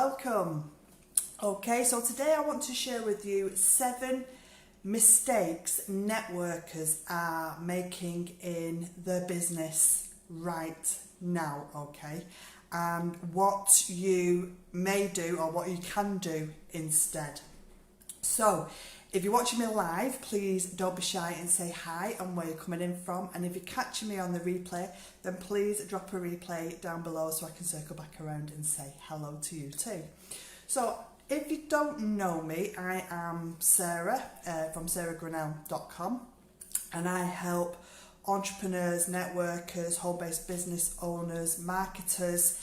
welcome. Okay, so today I want to share with you 7 mistakes networkers are making in their business right now, okay, and what you may do or what you can do instead. So if you're watching me live, please don't be shy and say hi and where you're coming in from. And if you're catching me on the replay, then please drop a replay down below so I can circle back around and say hello to you too. So if you don't know me, I am Sarah from sarahgrinnell.com, and I help entrepreneurs, networkers, home-based business owners, marketers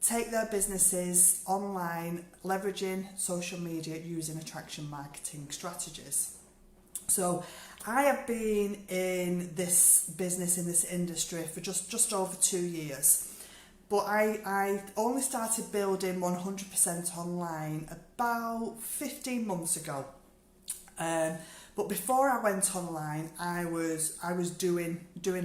take their businesses online, leveraging social media using attraction marketing strategies. So I have been in this business, in this industry for just over 2 years. But I only started building 100% online about 15 months ago. But before I went online, I was doing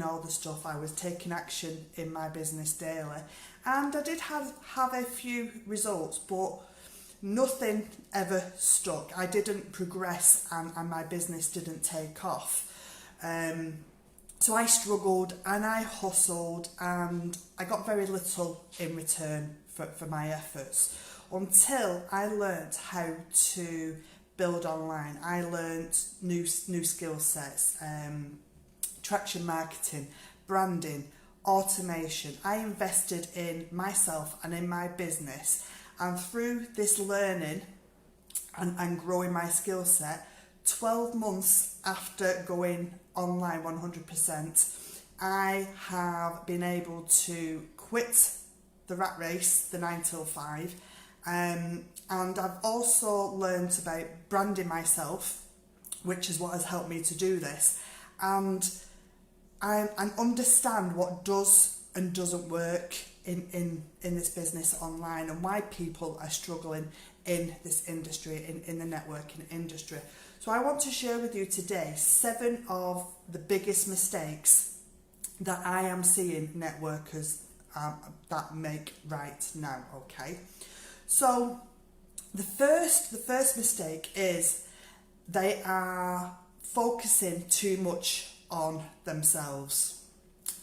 all the stuff. I was taking action in my business daily, and I did have a few results, but nothing ever stuck. I didn't progress, and my business didn't take off. So I struggled and I hustled, and I got very little in return for my efforts until I learnt how to build online. I learnt new skill sets, traction marketing, branding, automation. I invested in myself and in my business, and through this learning and growing my skill set, 12 months after going online 100%, I have been able to quit the rat race, the 9 till 5, and I've also learnt about branding myself, which is what has helped me to do this, and understand what does and doesn't work in this business online, and why people are struggling in this industry, in the networking industry. So I want to share with you today 7 of the biggest mistakes that I am seeing networkers that make right now, okay? So the first mistake is they are focusing too much on themselves.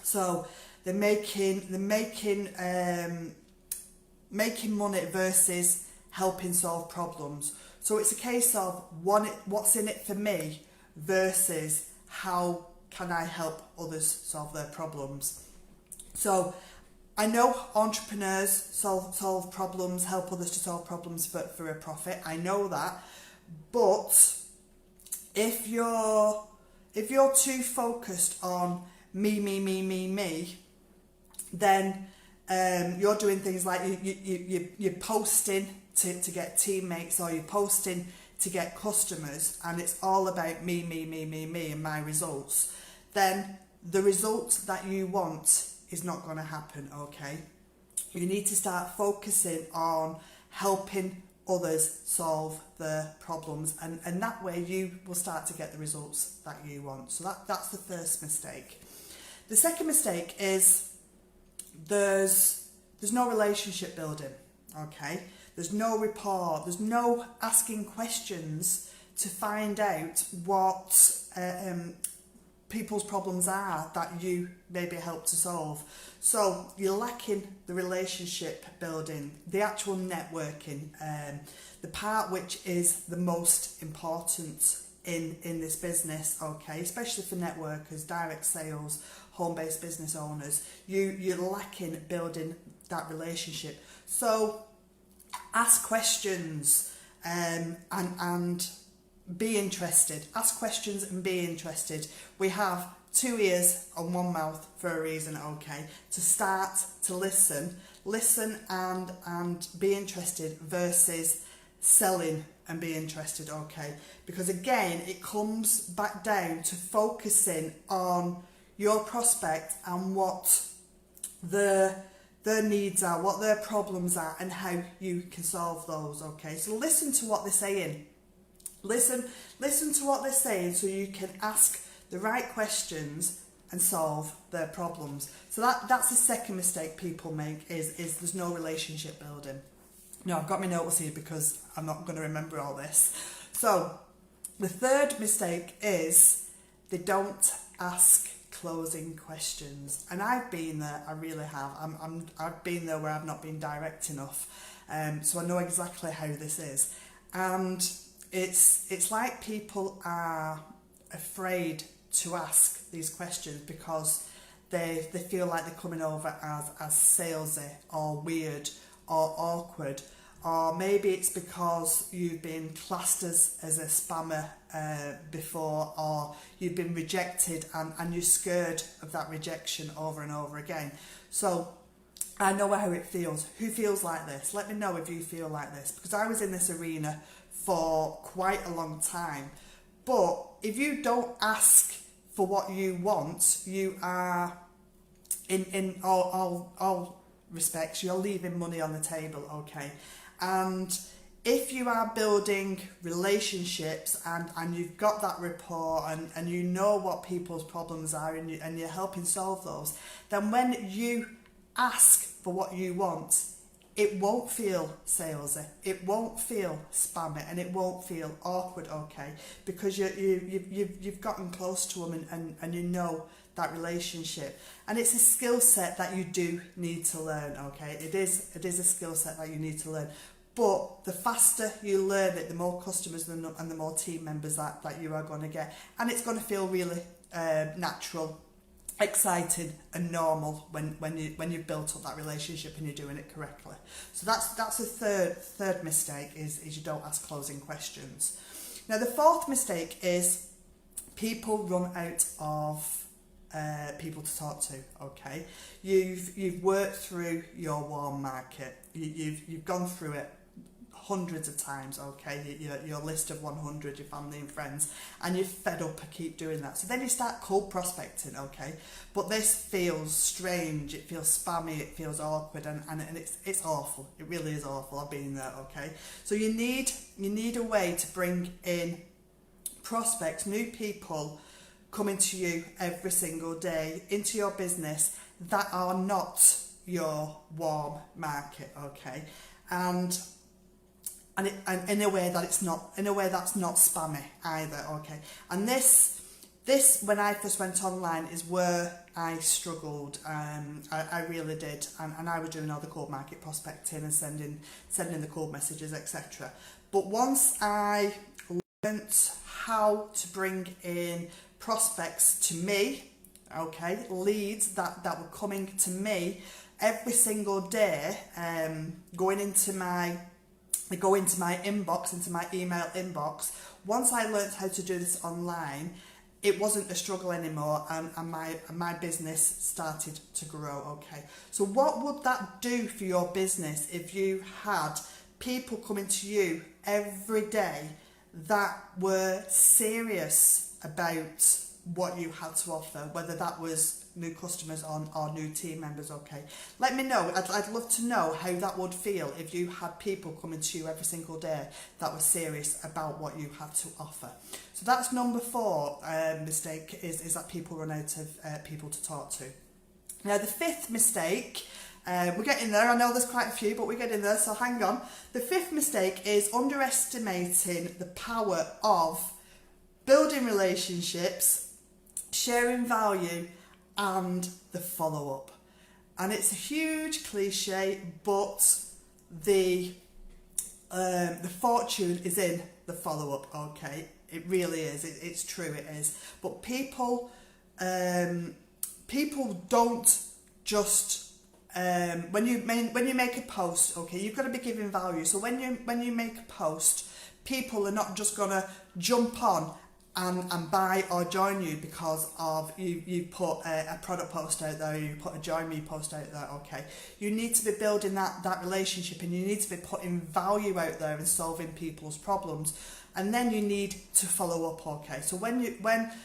So they're making money versus helping solve problems. So it's a case of what's in it for me versus how can I help others solve their problems. So I know entrepreneurs solve problems, help others to solve problems for a profit. I know that. But if you're too focused on me, then you're doing things like you're posting to get teammates, or you're posting to get customers, and it's all about me and my results, then the result that you want is not going to happen, okay? You need to start focusing on helping others solve their problems, and that way you will start to get the results that you want. So that's the first mistake. The second mistake is there's no relationship building, okay? There's no rapport, there's no asking questions to find out what people's problems are that you maybe help to solve. So you're lacking the relationship building, the actual networking, the part which is the most important in this business, okay, especially for networkers, direct sales, home-based business owners. You're lacking building that relationship. So ask questions and be interested. Ask questions and be interested. We have 2 ears and 1 mouth for a reason, okay? To start to listen and be interested versus selling and be interested, okay? Because again, it comes back down to focusing on your prospect and what their needs are, what their problems are, and how you can solve those, okay? So listen to what they're saying. Listen to what they're saying so you can ask the right questions and solve their problems. So that's the second mistake people make is there's no relationship building. No, I've got my notes here because I'm not going to remember all this. So the third mistake is they don't ask closing questions. And I've been there, I really have. I've been there where I've not been direct enough. So I know exactly how this is. And it's like people are afraid to ask these questions because they feel like they're coming over as salesy or weird or awkward, or maybe it's because you've been classed as a spammer before, or you've been rejected and you're scared of that rejection over and over again. So I know how it feels. Who feels like this? Let me know if you feel like this, because I was in this arena for quite a long time. But if you don't ask for what you want, you are, in all respects, you're leaving money on the table, okay? And if you are building relationships and you've got that rapport and you know what people's problems are and you're helping solve those, then when you ask for what you want, it won't feel salesy, it won't feel spammy, and it won't feel awkward, okay? Because you've gotten close to them and you know that relationship. And it's a skill set that you do need to learn, okay? It is a skill set that you need to learn. But the faster you learn it, the more customers and the more team members that you are going to get. And it's going to feel really natural, exciting and normal when you've built up that relationship and you're doing it correctly. So that's the third mistake is you don't ask closing questions. Now the fourth mistake is people run out of people to talk to, okay? You've worked through your warm market. You've gone through it hundreds of times, okay? Your list of 100, your family and friends, and you're fed up and keep doing that. So then you start cold prospecting, okay? But this feels strange, it feels spammy, it feels awkward, and it's awful. It really is awful. I've been there, okay? So you need a way to bring in prospects, new people coming to you every single day into your business that are not your warm market, okay? And in a way that's not spammy either, okay? And this when I first went online is where I struggled. I really did, and I was doing all the cold market prospecting and sending the cold messages, etc. But once I learnt how to bring in prospects to me, okay, leads that were coming to me every single day, go into my inbox, into my email inbox. Once I learnt how to do this online, it wasn't a struggle anymore, and my business started to grow, okay? So what would that do for your business if you had people coming to you every day that were serious about what you had to offer, whether that was new customers or new team members, okay? Let me know. I'd love to know how that would feel if you had people coming to you every single day that were serious about what you had to offer. So that's number 4 mistake is that people run out of people to talk to. Now the 5th mistake, we're getting there. I know there's quite a few, but we're getting there, so hang on. The 5th mistake is underestimating the power of building relationships, sharing value, and the follow-up. And it's a huge cliche, but the fortune is in the follow-up, okay? It really is. It's true, it is. But people don't just when you make a post, okay, you've got to be giving value. So when you make a post, people are not just gonna jump on and buy or join you because of you put a product post out there, you put a join me post out there, okay? You need to be building that relationship, and you need to be putting value out there and solving people's problems, and then you need to follow up, okay? So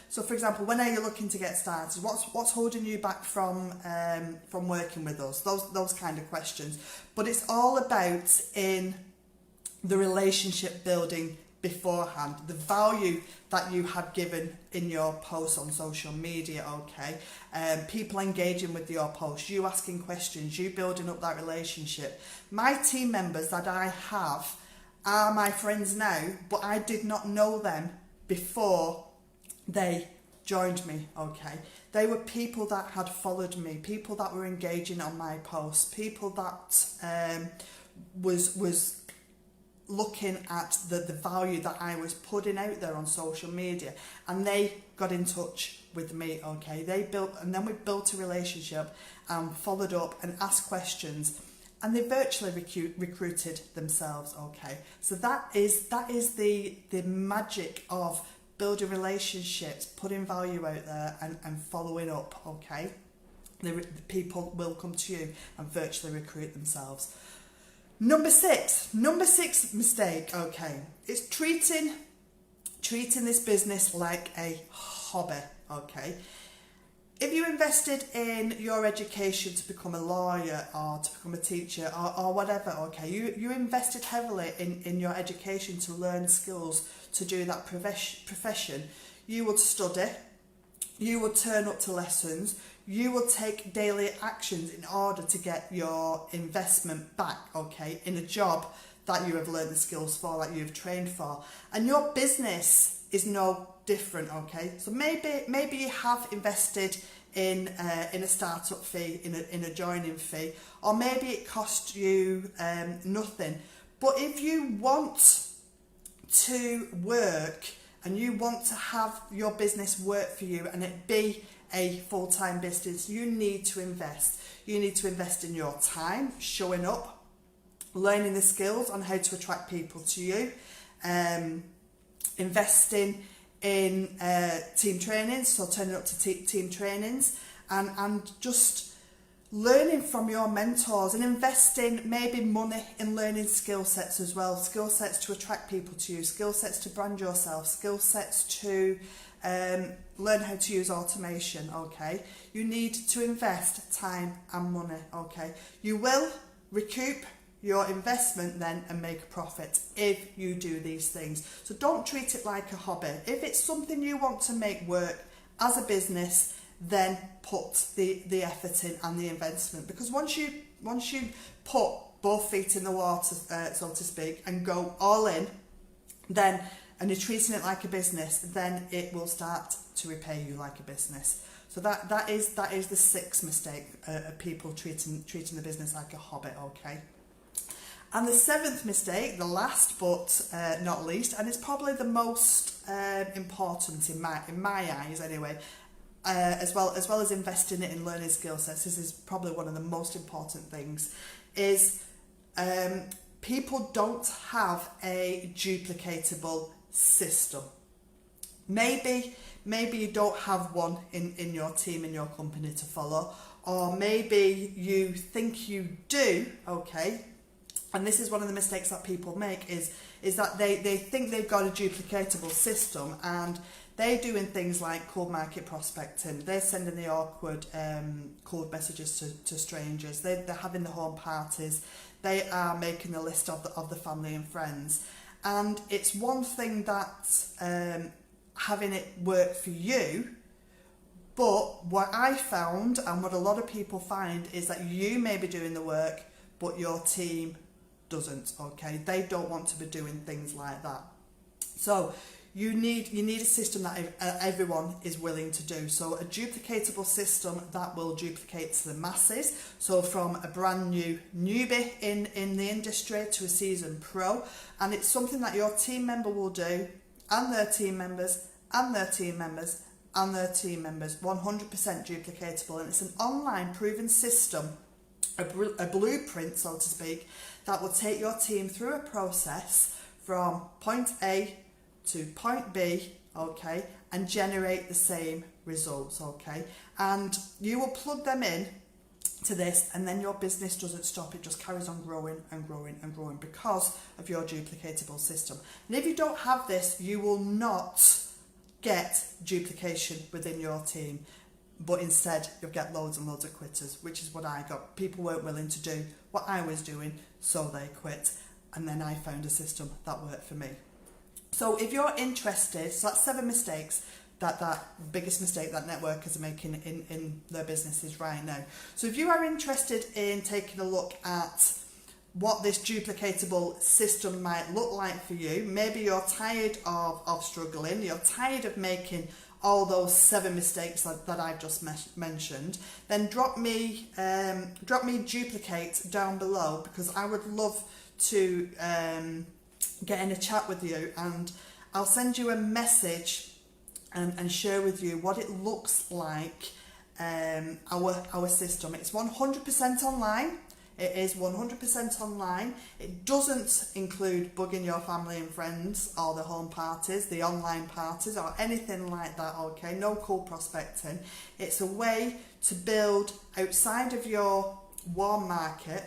so for example, when are you looking to get started? What's holding you back from working with us? Those kind of questions. But it's all about in the relationship building beforehand, the value that you had given in your posts on social media, okay, people engaging with your posts, you asking questions, you building up that relationship. My team members that I have are my friends now, but I did not know them before they joined me, okay. They were people that had followed me, people that were engaging on my posts, people that was looking at the value that I was putting out there on social media, and they got in touch with me, okay. And then we built a relationship and followed up and asked questions, and they virtually recruited themselves, okay. So that is the magic of building relationships, putting value out there and following up, okay. The people will come to you and virtually recruit themselves. Number six mistake, okay, it's treating this business like a hobby, okay. If you invested in your education to become a lawyer or to become a teacher or whatever, okay, you invested heavily in your education to learn skills to do that profession, you would study, you would turn up to lessons, you will take daily actions in order to get your investment back, okay, in a job that you have learned the skills for, that you've trained for. And your business is no different, okay. So maybe you have invested in a startup fee, in a joining fee, or maybe it cost you nothing. But if you want to work and you want to have your business work for you and it be a full-time business, you need to invest. You need to invest in your time, showing up, learning the skills on how to attract people to you, investing in team trainings, so turning up to team trainings, and just learning from your mentors and investing maybe money in learning skill sets as well, skill sets to attract people to you, skill sets to brand yourself, skill sets to learn how to use automation, okay. You need to invest time and money, okay. You will recoup your investment then and make a profit if you do these things. So don't treat it like a hobby. If it's something you want to make work as a business, then put the effort in and the investment, because once you put both feet in the water, so to speak, and go all in, then, and you're treating it like a business, then it will start to repay you like a business. So that is the sixth mistake of people treating the business like a hobby, okay. And the seventh mistake, the last but not least, and it's probably the most important in my eyes anyway, as well as investing it in learning skill sets, this is probably one of the most important things, is people don't have a duplicatable system. Maybe you don't have one in your team, in your company to follow, or maybe you think you do, okay. And this is one of the mistakes that people make, is that they think they've got a duplicatable system, and they're doing things like cold market prospecting, they're sending the awkward cold messages to strangers, they're having the home parties, they are making the list of the family and friends. And it's one thing that having it work for you, but what I found and what a lot of people find is that you may be doing the work but your team doesn't, okay. They don't want to be doing things like that. So you need a system that everyone is willing to do. So a duplicatable system that will duplicate to the masses. So from a brand new newbie in the industry to a seasoned pro, and it's something that your team member will do, and their team members, and their team members, and their team members, 100% duplicatable. And it's an online proven system, a blueprint, so to speak, that will take your team through a process from point A to point B, okay, and generate the same results, okay. And you will plug them in to this, and then your business doesn't stop, it just carries on growing and growing and growing because of your duplicatable system. And if you don't have this, you will not get duplication within your team, but instead you'll get loads and loads of quitters, which is what I got. People weren't willing to do what I was doing, so they quit, and then I found a system that worked for me. So if you're interested, so that's 7 mistakes that biggest mistake that networkers are making in their businesses right now. So if you are interested in taking a look at what this duplicatable system might look like for you, maybe you're tired of struggling, you're tired of making all those 7 mistakes that I've just mentioned, then drop me duplicate down below, because I would love to get in a chat with you, and I'll send you a message and share with you what it looks like, our system. It's 100% online. It is 100% online. It doesn't include bugging your family and friends or the home parties, the online parties or anything like that, okay? No cold prospecting. It's a way to build outside of your warm market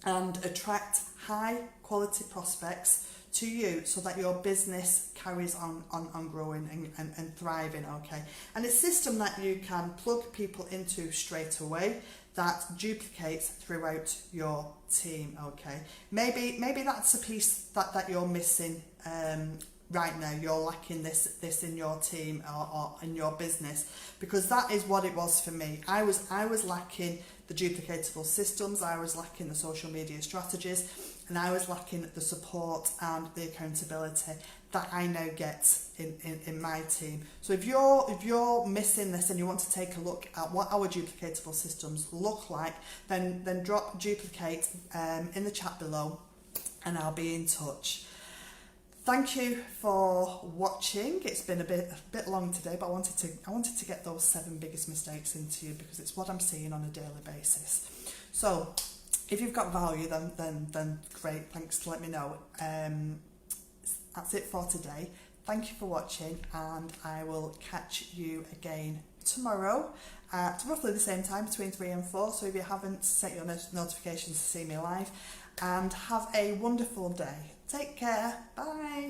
and attract high quality prospects to you, so that your business carries on growing and thriving, okay? And it's a system that you can plug people into straight away that duplicates throughout your team, okay? Maybe that's a piece that you're missing right now. You're lacking this in your team or in your business, because that is what it was for me. I was lacking the duplicatable systems, I was lacking the social media strategies, and I was lacking the support and the accountability that I now get in my team. So if you're missing this and you want to take a look at what our duplicatable systems look like, then drop duplicate in the chat below, and I'll be in touch. Thank you for watching. It's been a bit long today, but I wanted to get those 7 biggest mistakes into you, because it's what I'm seeing on a daily basis. So if you've got value, then great. Thanks to let me know. That's it for today. Thank you for watching, and I will catch you again tomorrow at roughly the same time, between 3 and 4. So if you haven't, set your notifications to see me live, and have a wonderful day. Take care. Bye.